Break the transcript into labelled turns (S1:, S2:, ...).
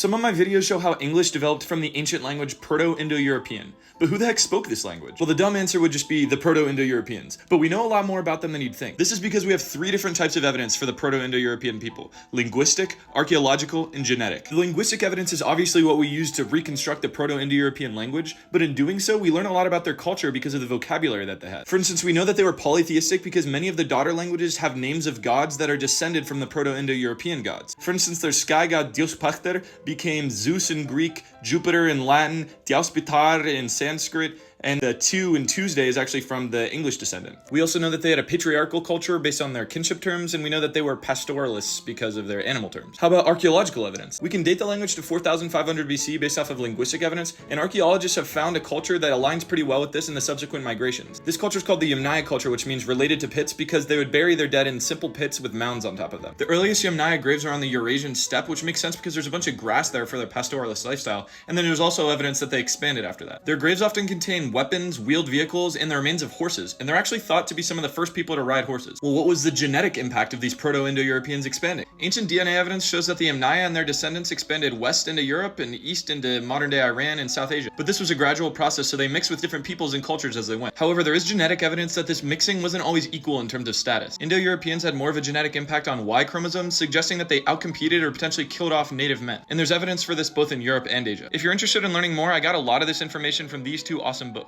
S1: Some of my videos show how English developed from the ancient language Proto-Indo-European. But who the heck spoke this language? Well, the dumb answer would just be the Proto-Indo-Europeans. But we know a lot more about them than you'd think. This is because we have 3 different types of evidence for the Proto-Indo-European people: linguistic, archaeological, and genetic. The linguistic evidence is obviously what we use to reconstruct the Proto-Indo-European language, but in doing so, we learn a lot about their culture because of the vocabulary that they had. For instance, we know that they were polytheistic because many of the daughter languages have names of gods that are descended from the Proto-Indo-European gods. For instance, their sky god Dios Pachter became Zeus in Greek, Jupiter in Latin, Diauspitar in Sanskrit, and the 2 in Tuesday is actually from the English descendant. We also know that they had a patriarchal culture based on their kinship terms, and we know that they were pastoralists because of their animal terms. How about archaeological evidence? We can date the language to 4500 BC based off of linguistic evidence, and archaeologists have found a culture that aligns pretty well with this in the subsequent migrations. This culture is called the Yamnaya culture, which means related to pits because they would bury their dead in simple pits with mounds on top of them. The earliest Yamnaya graves are on the Eurasian steppe, which makes sense because there's a bunch of grass there for their pastoralist lifestyle, and then there's also evidence that they expanded after that. Their graves often contain weapons, wheeled vehicles, and the remains of horses, and they're actually thought to be some of the first people to ride horses. Well, what was the genetic impact of these Proto-Indo-Europeans expanding? Ancient DNA evidence shows that the Yamnaya and their descendants expanded west into Europe and east into modern-day Iran and South Asia. But this was a gradual process, so they mixed with different peoples and cultures as they went. However, there is genetic evidence that this mixing wasn't always equal in terms of status. Indo-Europeans had more of a genetic impact on Y chromosomes, suggesting that they outcompeted or potentially killed off native men. And there's evidence for this both in Europe and Asia. If you're interested in learning more, I got a lot of this information from these 2 awesome books.